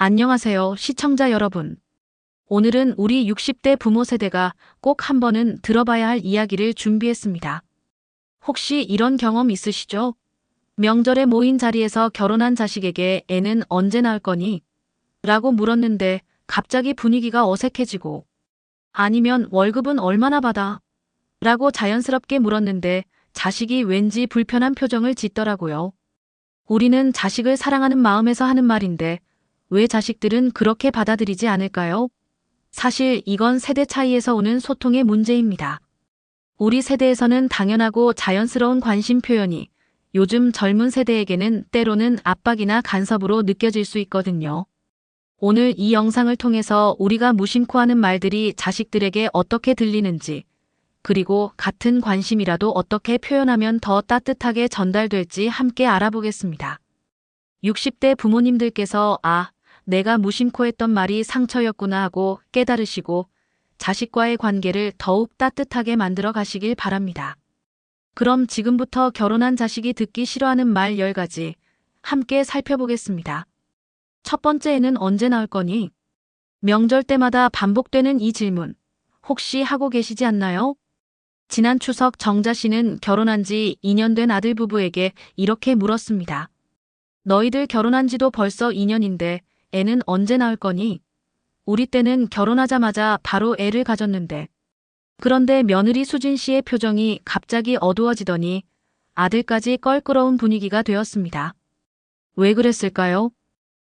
안녕하세요, 시청자 여러분. 오늘은 우리 60대 부모 세대가 꼭 한 번은 들어봐야 할 이야기를 준비했습니다. 혹시 이런 경험 있으시죠? 명절에 모인 자리에서 결혼한 자식에게 애는 언제 낳을 거니? 라고 물었는데 갑자기 분위기가 어색해지고, 아니면 월급은 얼마나 받아? 라고 자연스럽게 물었는데 자식이 왠지 불편한 표정을 짓더라고요. 우리는 자식을 사랑하는 마음에서 하는 말인데 왜 자식들은 그렇게 받아들이지 않을까요? 사실 이건 세대 차이에서 오는 소통의 문제입니다. 우리 세대에서는 당연하고 자연스러운 관심 표현이 요즘 젊은 세대에게는 때로는 압박이나 간섭으로 느껴질 수 있거든요. 오늘 이 영상을 통해서 우리가 무심코 하는 말들이 자식들에게 어떻게 들리는지, 그리고 같은 관심이라도 어떻게 표현하면 더 따뜻하게 전달될지 함께 알아보겠습니다. 60대 부모님들께서 내가 무심코 했던 말이 상처였구나 하고 깨달으시고 자식과의 관계를 더욱 따뜻하게 만들어 가시길 바랍니다. 그럼 지금부터 결혼한 자식이 듣기 싫어하는 말 10가지 함께 살펴보겠습니다. 첫 번째는 언제 나올 거니? 명절 때마다 반복되는 이 질문 혹시 하고 계시지 않나요? 지난 추석 정자 씨는 결혼한 지 2년 된 아들 부부에게 이렇게 물었습니다. 너희들 결혼한 지도 벌써 2년인데 애는 언제 낳을 거니? 우리 때는 결혼하자마자 바로 애를 가졌는데. 그런데 며느리 수진 씨의 표정이 갑자기 어두워지더니 아들까지 껄끄러운 분위기가 되었습니다. 왜 그랬을까요?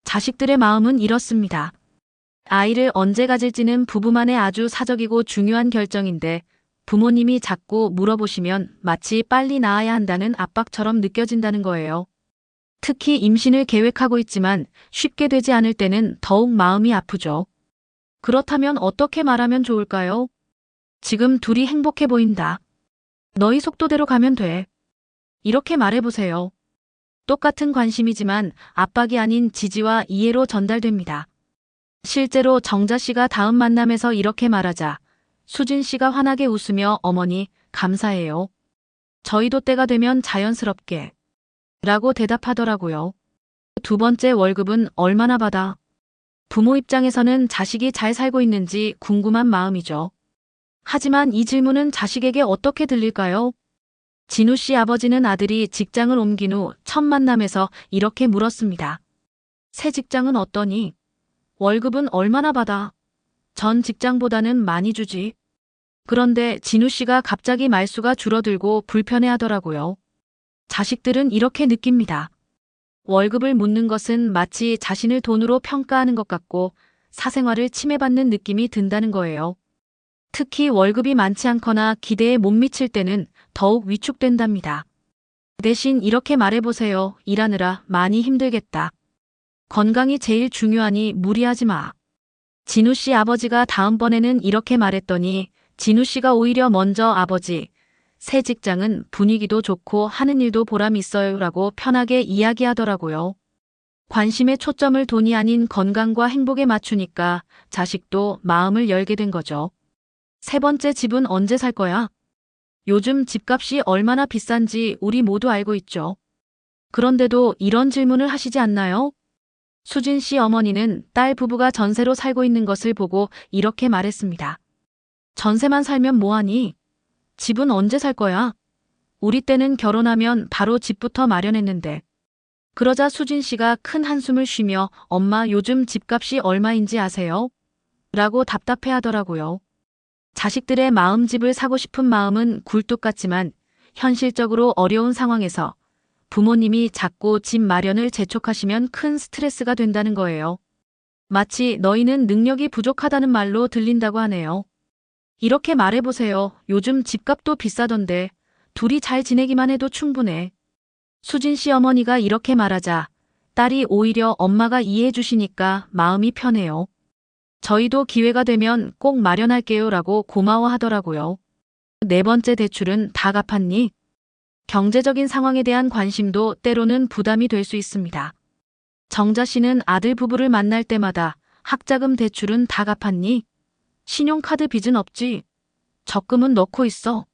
자식들의 마음은 이렇습니다. 아이를 언제 가질지는 부부만의 아주 사적이고 중요한 결정인데 부모님이 자꾸 물어보시면 마치 빨리 낳아야 한다는 압박처럼 느껴진다는 거예요. 특히 임신을 계획하고 있지만 쉽게 되지 않을 때는 더욱 마음이 아프죠. 그렇다면 어떻게 말하면 좋을까요? 지금 둘이 행복해 보인다. 너희 속도대로 가면 돼. 이렇게 말해보세요. 똑같은 관심이지만 압박이 아닌 지지와 이해로 전달됩니다. 실제로 정자 씨가 다음 만남에서 이렇게 말하자 수진 씨가 환하게 웃으며 어머니, 감사해요. 저희도 때가 되면 자연스럽게 라고 대답하더라고요. 두 번째, 월급은 얼마나 받아? 부모 입장에서는 자식이 잘 살고 있는지 궁금한 마음이죠. 하지만 이 질문은 자식에게 어떻게 들릴까요? 진우 씨 아버지는 아들이 직장을 옮긴 후 첫 만남에서 이렇게 물었습니다. 새 직장은 어떠니? 월급은 얼마나 받아? 전 직장보다는 많이 주지. 그런데 진우 씨가 갑자기 말수가 줄어들고 불편해하더라고요. 자식들은 이렇게 느낍니다. 월급을 묻는 것은 마치 자신을 돈으로 평가하는 것 같고 사생활을 침해받는 느낌이 든다는 거예요. 특히 월급이 많지 않거나 기대에 못 미칠 때는 더욱 위축된답니다. 대신 이렇게 말해보세요. 일하느라 많이 힘들겠다. 건강이 제일 중요하니 무리하지 마. 진우 씨 아버지가 다음번에는 이렇게 말했더니 진우 씨가 오히려 먼저 아버지, 새 직장은 분위기도 좋고 하는 일도 보람 있어요 라고 편하게 이야기하더라고요. 관심의 초점을 돈이 아닌 건강과 행복에 맞추니까 자식도 마음을 열게 된 거죠. 세 번째, 집은 언제 살 거야? 요즘 집값이 얼마나 비싼지 우리 모두 알고 있죠. 그런데도 이런 질문을 하시지 않나요? 수진 씨 어머니는 딸 부부가 전세로 살고 있는 것을 보고 이렇게 말했습니다. 전세만 살면 뭐하니? 집은 언제 살 거야? 우리 때는 결혼하면 바로 집부터 마련했는데. 그러자 수진 씨가 큰 한숨을 쉬며 엄마 요즘 집값이 얼마인지 아세요? 라고 답답해 하더라고요. 자식들의 마음집을 사고 싶은 마음은 굴뚝 같지만 현실적으로 어려운 상황에서 부모님이 자꾸 집 마련을 재촉하시면 큰 스트레스가 된다는 거예요. 마치 너희는 능력이 부족하다는 말로 들린다고 하네요. 이렇게 말해보세요. 요즘 집값도 비싸던데 둘이 잘 지내기만 해도 충분해. 수진 씨 어머니가 이렇게 말하자 딸이 오히려 엄마가 이해해 주시니까 마음이 편해요. 저희도 기회가 되면 꼭 마련할게요 라고 고마워하더라고요. 네 번째, 대출은 다 갚았니? 경제적인 상황에 대한 관심도 때로는 부담이 될 수 있습니다. 정자 씨는 아들 부부를 만날 때마다 학자금 대출은 다 갚았니? 신용카드 빚은 없지? 적금은 넣고 있어?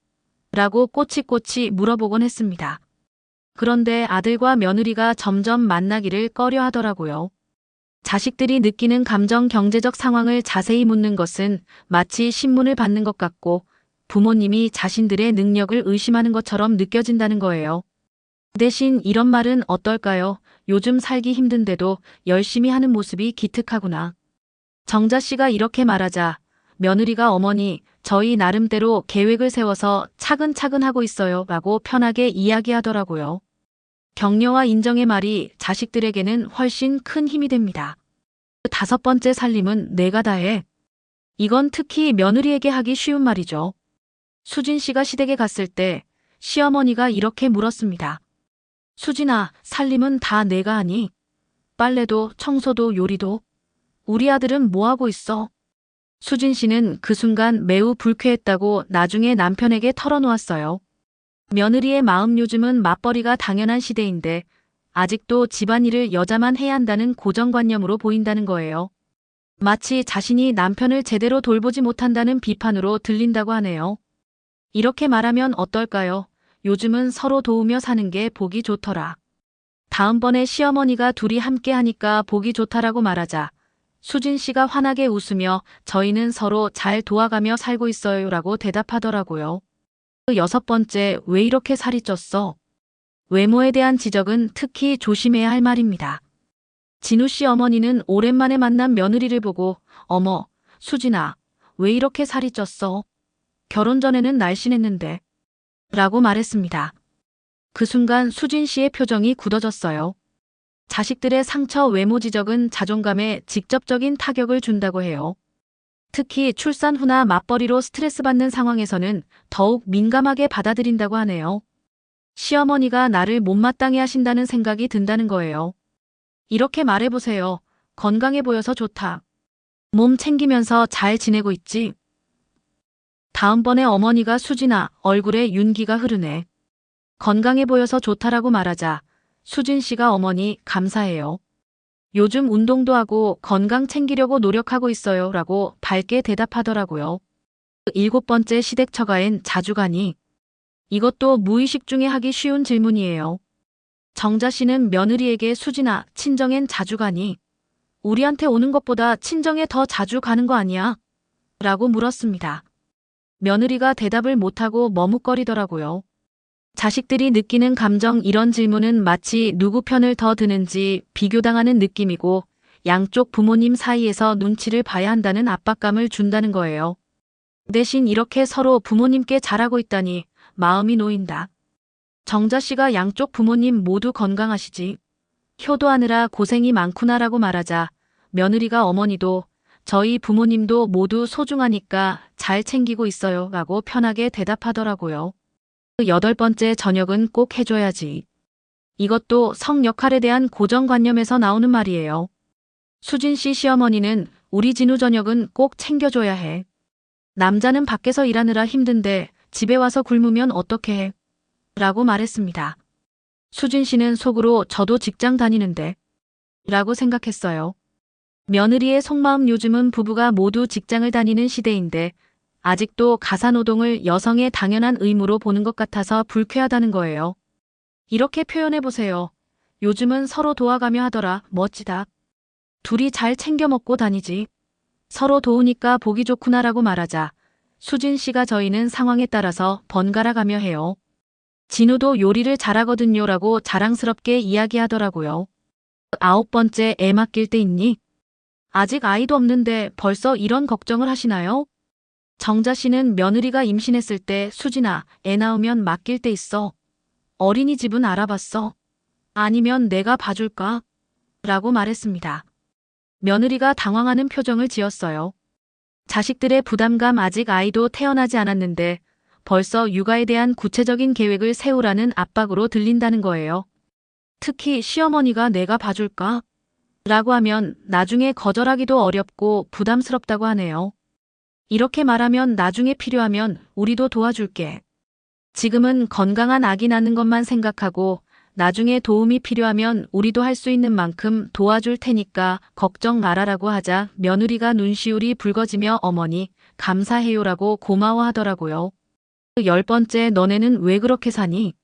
라고 꼬치꼬치 물어보곤 했습니다. 그런데 아들과 며느리가 점점 만나기를 꺼려 하더라고요. 자식들이 느끼는 감정 경제적 상황을 자세히 묻는 것은 마치 신문을 받는 것 같고 부모님이 자신들의 능력을 의심하는 것처럼 느껴진다는 거예요. 대신 이런 말은 어떨까요? 요즘 살기 힘든데도 열심히 하는 모습이 기특하구나. 정자 씨가 이렇게 말하자 며느리가 어머니, 저희 나름대로 계획을 세워서 차근차근 하고 있어요 라고 편하게 이야기하더라고요. 격려와 인정의 말이 자식들에게는 훨씬 큰 힘이 됩니다. 다섯 번째 살림은 내가 다 해. 이건 특히 며느리에게 하기 쉬운 말이죠. 수진 씨가 시댁에 갔을 때 시어머니가 이렇게 물었습니다. 수진아, 살림은 다 내가 하니? 빨래도, 청소도, 요리도? 우리 아들은 뭐 하고 있어? 수진 씨는 그 순간 매우 불쾌했다고 나중에 남편에게 털어놓았어요. 며느리의 마음 요즘은 맞벌이가 당연한 시대인데 아직도 집안일을 여자만 해야 한다는 고정관념으로 보인다는 거예요. 마치 자신이 남편을 제대로 돌보지 못한다는 비판으로 들린다고 하네요. 이렇게 말하면 어떨까요? 요즘은 서로 도우며 사는 게 보기 좋더라. 다음번에 시어머니가 둘이 함께 하니까 보기 좋다라고 말하자 수진 씨가 환하게 웃으며 저희는 서로 잘 도와가며 살고 있어요 라고 대답하더라고요. 여섯 번째, 왜 이렇게 살이 쪘어? 외모에 대한 지적은 특히 조심해야 할 말입니다. 진우 씨 어머니는 오랜만에 만난 며느리를 보고 어머, 수진아, 왜 이렇게 살이 쪘어? 결혼 전에는 날씬했는데 라고 말했습니다. 그 순간 수진 씨의 표정이 굳어졌어요. 자식들의 상처 외모 지적은 자존감에 직접적인 타격을 준다고 해요. 특히 출산 후나 맞벌이로 스트레스 받는 상황에서는 더욱 민감하게 받아들인다고 하네요. 시어머니가 나를 못마땅해 하신다는 생각이 든다는 거예요. 이렇게 말해보세요. 건강해 보여서 좋다. 몸 챙기면서 잘 지내고 있지? 다음번에 어머니가 수진아, 얼굴에 윤기가 흐르네. 건강해 보여서 좋다라고 말하자 수진 씨가 어머니 감사해요. 요즘 운동도 하고 건강 챙기려고 노력하고 있어요 라고 밝게 대답하더라고요. 일곱 번째 시댁 처가엔 자주 가니? 이것도 무의식 중에 하기 쉬운 질문이에요. 정자 씨는 며느리에게 수진아, 친정엔 자주 가니? 우리한테 오는 것보다 친정에 더 자주 가는 거 아니야? 라고 물었습니다. 며느리가 대답을 못하고 머뭇거리더라고요. 자식들이 느끼는 감정 이런 질문은 마치 누구 편을 더 드는지 비교당하는 느낌이고 양쪽 부모님 사이에서 눈치를 봐야 한다는 압박감을 준다는 거예요. 대신 이렇게 서로 부모님께 잘하고 있다니 마음이 놓인다. 정자 씨가 양쪽 부모님 모두 건강하시지? 효도하느라 고생이 많구나라고 말하자 며느리가 어머니도 저희 부모님도 모두 소중하니까 잘 챙기고 있어요 라고 편하게 대답하더라고요. 여덟 번째 저녁은 꼭 해줘야지. 이것도 성 역할에 대한 고정관념에서 나오는 말이에요. 수진 씨 시어머니는 우리 진우 저녁은 꼭 챙겨줘야 해. 남자는 밖에서 일하느라 힘든데 집에 와서 굶으면 어떡해 해? 라고 말했습니다. 수진 씨는 속으로 저도 직장 다니는데 라고 생각했어요. 며느리의 속마음 요즘은 부부가 모두 직장을 다니는 시대인데 아직도 가사노동을 여성의 당연한 의무로 보는 것 같아서 불쾌하다는 거예요. 이렇게 표현해보세요. 요즘은 서로 도와가며 하더라. 멋지다. 둘이 잘 챙겨 먹고 다니지. 서로 도우니까 보기 좋구나라고 말하자 수진 씨가 저희는 상황에 따라서 번갈아 가며 해요. 진우도 요리를 잘하거든요 라고 자랑스럽게 이야기하더라고요. 아홉 번째, 애 맡길 때 있니? 아직 아이도 없는데 벌써 이런 걱정을 하시나요? 정자 씨는 며느리가 임신했을 때 수진아, 애 낳으면 맡길 때 있어. 어린이집은 알아봤어. 아니면 내가 봐줄까? 라고 말했습니다. 며느리가 당황하는 표정을 지었어요. 자식들의 부담감 아직 아이도 태어나지 않았는데 벌써 육아에 대한 구체적인 계획을 세우라는 압박으로 들린다는 거예요. 특히 시어머니가 내가 봐줄까? 라고 하면 나중에 거절하기도 어렵고 부담스럽다고 하네요. 이렇게 말하면 나중에 필요하면 우리도 도와줄게. 지금은 건강한 아기 낳는 것만 생각하고 나중에 도움이 필요하면 우리도 할 수 있는 만큼 도와줄 테니까 걱정 말아라고 하자 며느리가 눈시울이 붉어지며 어머니 감사해요라고 고마워하더라고요. 열 번째, 너네는 왜 그렇게 사니?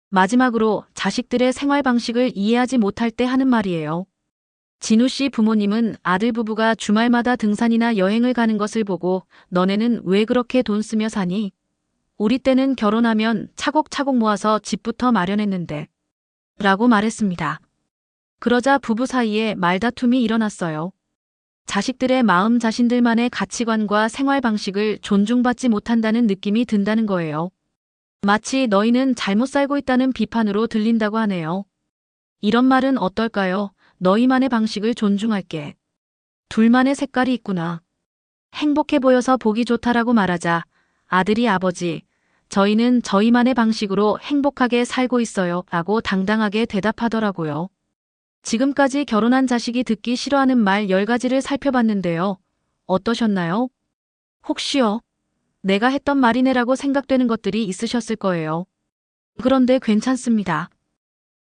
마지막으로 자식들의 생활 방식을 이해하지 못할 때 하는 말이에요. 진우 씨 부모님은 아들 부부가 주말마다 등산이나 여행을 가는 것을 보고 너네는 왜 그렇게 돈 쓰며 사니? 우리 때는 결혼하면 차곡차곡 모아서 집부터 마련했는데. 라고 말했습니다. 그러자 부부 사이에 말다툼이 일어났어요. 자식들의 마음 자신들만의 가치관과 생활 방식을 존중받지 못한다는 느낌이 든다는 거예요. 마치 너희는 잘못 살고 있다는 비판으로 들린다고 하네요. 이런 말은 어떨까요? 너희만의 방식을 존중할게. 둘만의 색깔이 있구나. 행복해 보여서 보기 좋다라고 말하자 아들이 아버지, 저희는 저희만의 방식으로 행복하게 살고 있어요. 라고 당당하게 대답하더라고요. 지금까지 결혼한 자식이 듣기 싫어하는 말 10가지를 살펴봤는데요. 어떠셨나요? 혹시요? 내가 했던 말이네라고 생각되는 것들이 있으셨을 거예요. 그런데 괜찮습니다.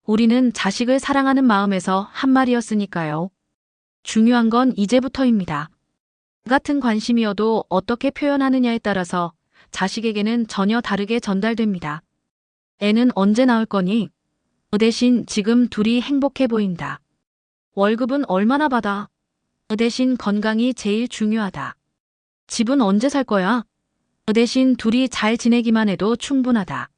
우리는 자식을 사랑하는 마음에서 한 말이었으니까요. 중요한 건 이제부터입니다. 같은 관심이어도 어떻게 표현하느냐에 따라서 자식에게는 전혀 다르게 전달됩니다. 애는 언제 나올 거니? 대신 지금 둘이 행복해 보인다. 월급은 얼마나 받아? 대신 건강이 제일 중요하다. 집은 언제 살 거야? 대신 둘이 잘 지내기만 해도 충분하다.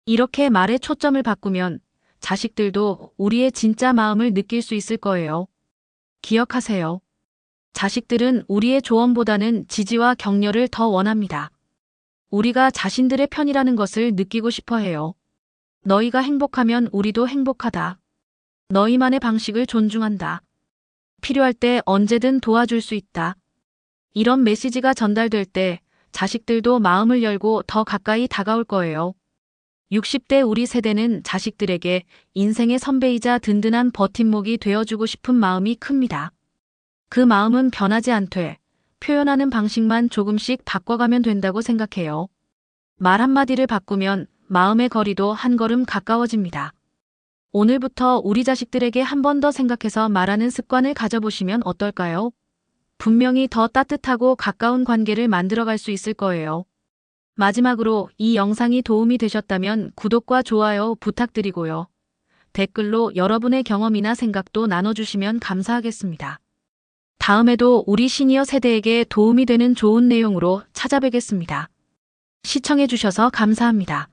이렇게 말의 초점을 바꾸면 자식들도 우리의 진짜 마음을 느낄 수 있을 거예요. 기억하세요. 자식들은 우리의 조언보다는 지지와 격려를 더 원합니다. 우리가 자신들의 편이라는 것을 느끼고 싶어 해요. 너희가 행복하면 우리도 행복하다. 너희만의 방식을 존중한다. 필요할 때 언제든 도와줄 수 있다. 이런 메시지가 전달될 때 자식들도 마음을 열고 더 가까이 다가올 거예요. 60대 우리 세대는 자식들에게 인생의 선배이자 든든한 버팀목이 되어주고 싶은 마음이 큽니다. 그 마음은 변하지 않되 표현하는 방식만 조금씩 바꿔가면 된다고 생각해요. 말 한마디를 바꾸면 마음의 거리도 한 걸음 가까워집니다. 오늘부터 우리 자식들에게 한 번 더 생각해서 말하는 습관을 가져보시면 어떨까요? 분명히 더 따뜻하고 가까운 관계를 만들어갈 수 있을 거예요. 마지막으로 이 영상이 도움이 되셨다면 구독과 좋아요 부탁드리고요. 댓글로 여러분의 경험이나 생각도 나눠주시면 감사하겠습니다. 다음에도 우리 시니어 세대에게 도움이 되는 좋은 내용으로 찾아뵙겠습니다. 시청해주셔서 감사합니다.